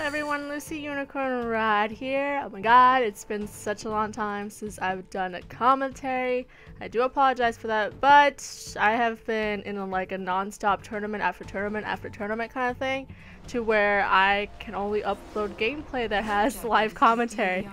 everyone, LucciUnicornRod here. Oh my god, it's been such a long time since I've done a commentary. I do apologize for that, but I have been in like a non-stop tournament after tournament after tournament kind of thing, to where I can only upload gameplay that has live commentary.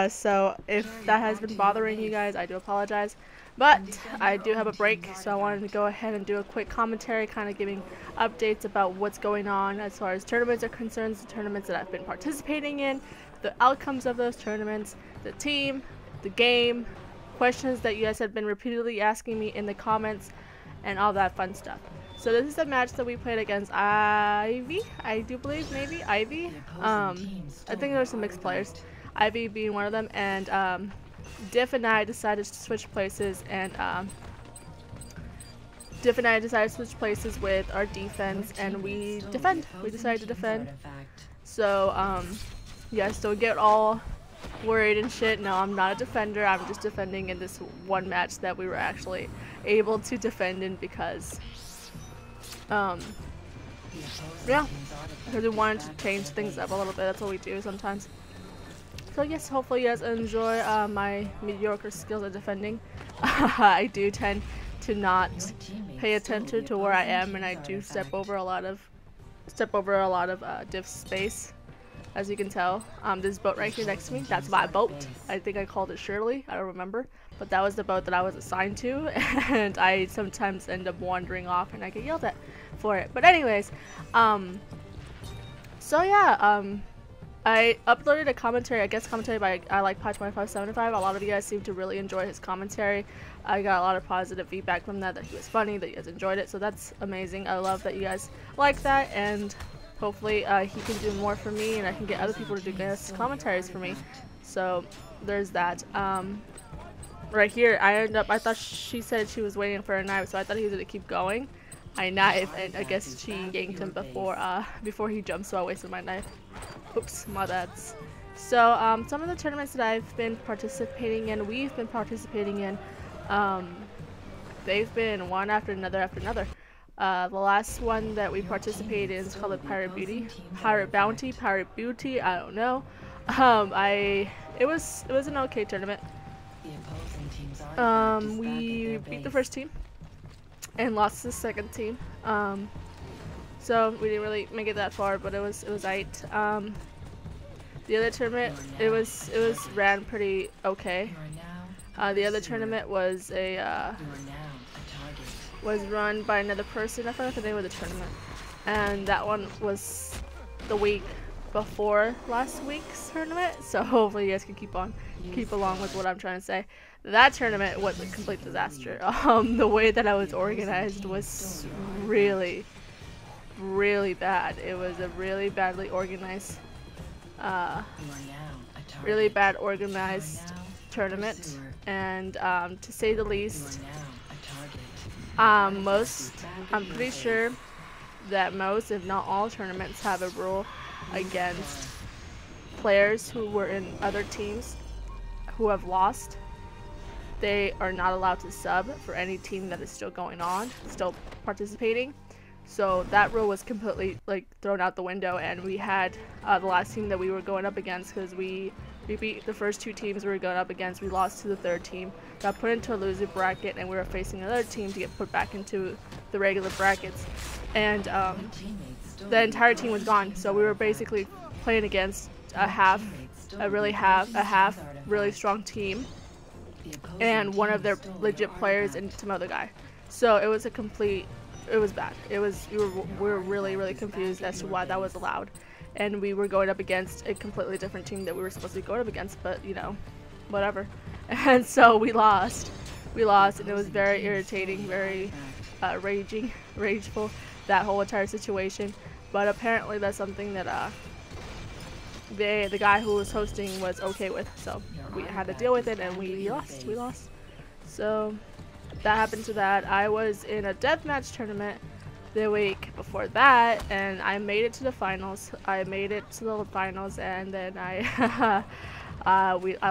So if that has been bothering you guys, I do apologize. But I do have a break, so I wanted to go ahead and do a quick commentary, kind of giving updates about what's going on as far as tournaments are concerned, the tournaments that I've been participating in, the outcomes of those tournaments, the team, the game, questions that you guys have been repeatedly asking me in the comments, and all that fun stuff. So this is the match that we played against Ivy, I do believe, maybe Ivy. I think there were some mixed players, Ivy being one of them, and Diff and I decided to switch places, and with our defense, and we decided to defend. So yes, don't get all worried and shit. No, I'm not a defender. I'm just defending in this one match that we were actually able to defend in because yeah, because we wanted to change things up a little bit. That's what we do sometimes. So yes, hopefully you guys enjoy my mediocre skills at defending. I do tend to not pay attention to where I am, and I do step over a lot of Diff's space, as you can tell. This boat right here next to me, that's my boat. I think I called it Shirley, I don't remember, but that was the boat that I was assigned to, and I sometimes end up wandering off and I get yelled at for it. But anyways, so yeah, I uploaded a commentary, I guess commentary by I like Pie2575. A lot of you guys seem to really enjoy his commentary. I got a lot of positive feedback from that he was funny, that you guys enjoyed it, so that's amazing. I love that you guys like that, and hopefully he can do more for me, and I can get other people to do guest commentaries for me. So there's that. Right here, I thought she said she was waiting for a knife, so I thought he was gonna keep going. I knife, and I guess she yanked him before he jumped, so I wasted my knife. Oops, my bads. So some of the tournaments that I've been participating in, we've been participating in, they've been one after another after another. The last one that we participated in is called Pirate Beauty, I don't know. It was an okay tournament. We beat the first team and lost the second team. So we didn't really make it that far, but it was aight. The other tournament, it was ran pretty okay. The other tournament was run by another person. I forgot the name of the tournament, and that one was the week before last week's tournament. So hopefully you guys can keep along with what I'm trying to say. That tournament was a complete disaster. The way that I was organized was really bad. It was a really badly organized tournament, and to say the least, I'm pretty sure that most, if not all, tournaments have a rule against players who were in other teams who have lost. They are not allowed to sub for any team that is still going on, still participating. So that rule was completely thrown out the window, and we had the last team that we were going up against, because we beat the first two teams we were going up against. We lost to the third team, got put into a loser bracket, and we were facing another team to get put back into the regular brackets, and the entire team was gone. So we were basically playing against a really strong team and one of their legit players and some other guy. So it was bad. We were really confused as to why that was allowed, and we were going up against a completely different team that we were supposed to be going up against, but you know, whatever. And so we lost, and it was very irritating, very rageful, that whole entire situation. But apparently that's something that the guy who was hosting was okay with, so we had to deal with it, and we lost. So that happened to that. I was in a deathmatch tournament the week before that, and I made it to the finals. And then I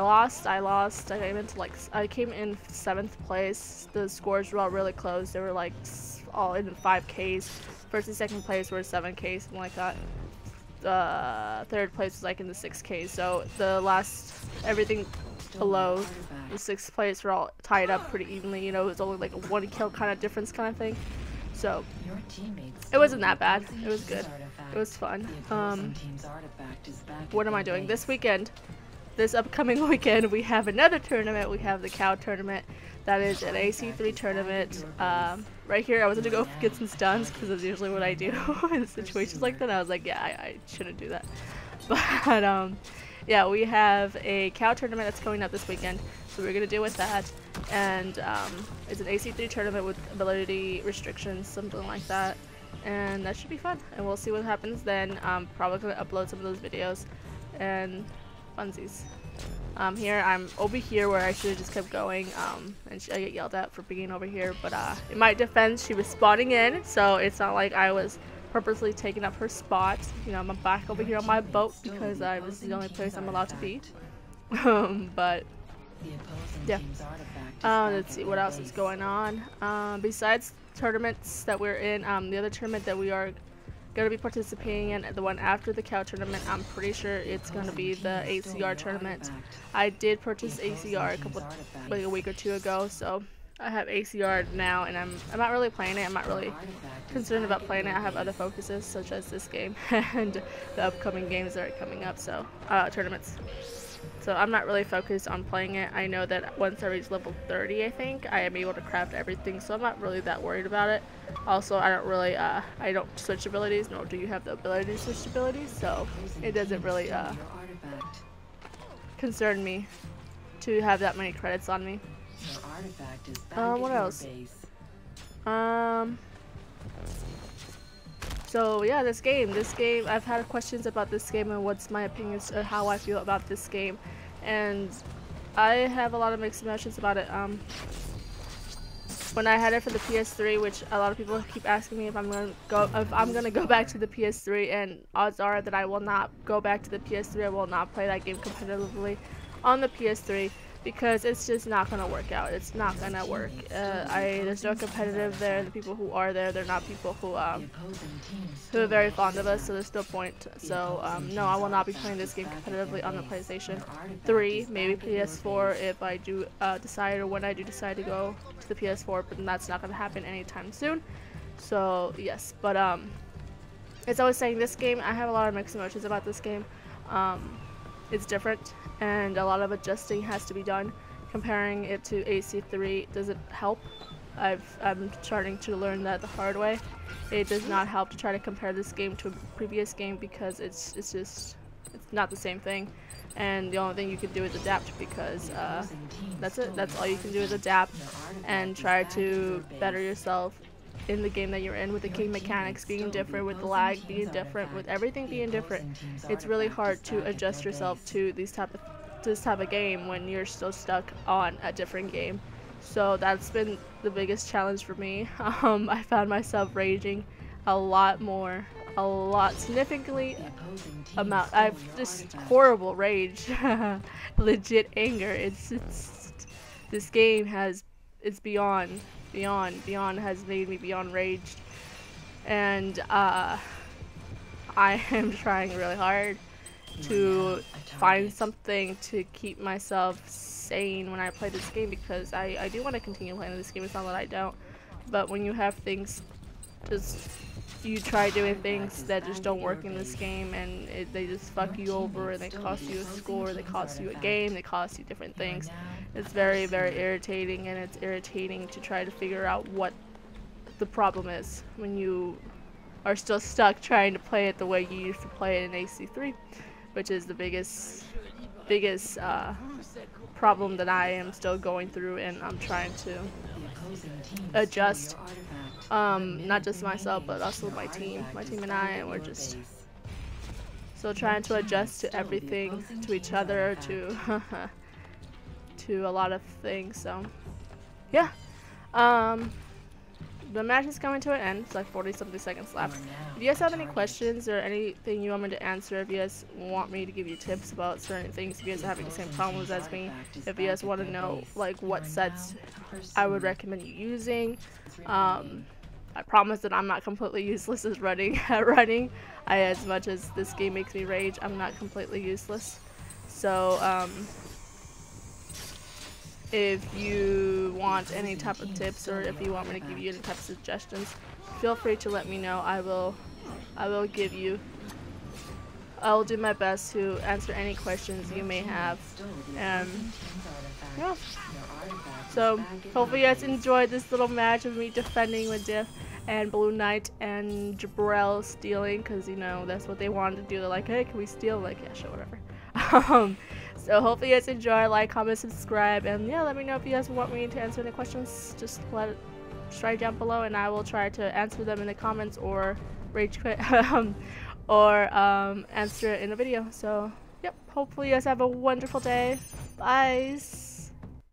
lost. I came in 7th place. The scores were all really close. They were all in 5Ks. First and second place were 7Ks, something like that. third place was like in the 6K. So the last everything below the 6th place were all tied up pretty evenly. You know, it was only like a 1 kill kind of difference kind of thing. So it wasn't that bad. It was good. It was fun. What am I doing this weekend? This upcoming weekend we have another tournament. We have the cow tournament. That is an AC3 tournament. Right here I was gonna go get some stuns because that's usually what I do in situations like that. I was like, yeah, I shouldn't do that. But yeah, we have a cow tournament that's coming up this weekend, so we're gonna deal with that. And it's an AC3 tournament with ability restrictions, something like that, and that should be fun. And we'll see what happens then. Probably gonna upload some of those videos and funsies. Here I'm over here where I should have just kept going, and I get yelled at for being over here. But in my defense, she was spawning in, so it's not like I was purposely taking up her spot. You know, I'm back over here on my boat because this is the only place I'm allowed to be. But yeah, let's see what else is going on. Besides tournaments that we're in, the other tournament that we are going to be participating in, the one after the cow tournament, I'm pretty sure it's going to be the ACR tournament. I did purchase ACR like a week or two ago, so I have ACR now, and I'm not really playing it. I'm not really concerned about playing it. I have other focuses such as this game and the upcoming games that are coming up, so tournaments. So I'm not really focused on playing it. I know that once I reach level 30, I think, I am able to craft everything, so I'm not really that worried about it. Also, I don't really, I don't switch abilities, nor do you have the ability to switch abilities, so it doesn't really concern me to have that many credits on me. What else? So yeah, this game, I've had questions about this game and what's my opinions or how I feel about this game, and I have a lot of mixed emotions about it. When I had it for the PS3, which a lot of people keep asking me if I'm gonna go back to the PS3, and odds are that I will not go back to the PS3. I will not play that game competitively on the PS3 because it's just not gonna work out. It's not gonna work. There's no competitive there. The people who are there, they're not people who are very fond of us, so there's no point. So no, I will not be playing this game competitively on the PlayStation 3, maybe PS4 if I do decide, or when I do decide to go to the PS4, but that's not gonna happen anytime soon. So yes, but as I was saying, this game, I have a lot of mixed emotions about this game. It's different, and a lot of adjusting has to be done. Comparing it to AC3 doesn't help. I'm starting to learn that the hard way. It does not help to try to compare this game to a previous game because it's not the same thing. And the only thing you can do is adapt, because that's it. That's all you can do is adapt and try to better yourself in the game that you're in, with the game mechanics being different, with the lag being different, with everything being different. It's really hard to adjust yourself to this type of game when you're still stuck on a different game. So that's been the biggest challenge for me. I found myself raging a lot, significantly amount. I've just horrible rage, legit anger. This game it's beyond has made me beyond raged, and I am trying really hard to find something to keep myself sane when I play this game, because I do want to continue playing this game. It's not that I don't, but when you have things, you try doing things that just don't work in this game, and they just fuck you over, and they cost you a score, they cost you a game, they cost you different things. It's very, very irritating, and it's irritating to try to figure out what the problem is when you are still stuck trying to play it the way you used to play it in AC3, which is the biggest problem that I am still going through, and I'm trying to adjust. Not just myself, but also my team and I, and we're just still trying to adjust to everything, to each other, to to a lot of things. So yeah, the match is coming to an end. It's like 40 something seconds left. If you guys have any questions or anything you want me to answer, if you guys want me to give you tips about certain things, if you guys are having the same problems as me, if you guys want to know like what sets I would recommend you using, I promise that I'm not completely useless as running. As much as this game makes me rage, I'm not completely useless. So, if you want any type of tips, or if you want me to give you any type of suggestions, feel free to let me know. I will give you. I will do my best to answer any questions you may have. And yeah. So hopefully you guys enjoyed this little match of me defending with Diff and Blue Knight and Jabrel stealing, because you know that's what they wanted to do. They're like, hey, can we steal? Like, yeah, sure, whatever. So hopefully you guys enjoy. Like, comment, subscribe, and yeah, let me know if you guys want me to answer any questions. Just write down below, and I will try to answer them in the comments or rage quit, or answer it in a video. So yep, hopefully you guys have a wonderful day. Bye.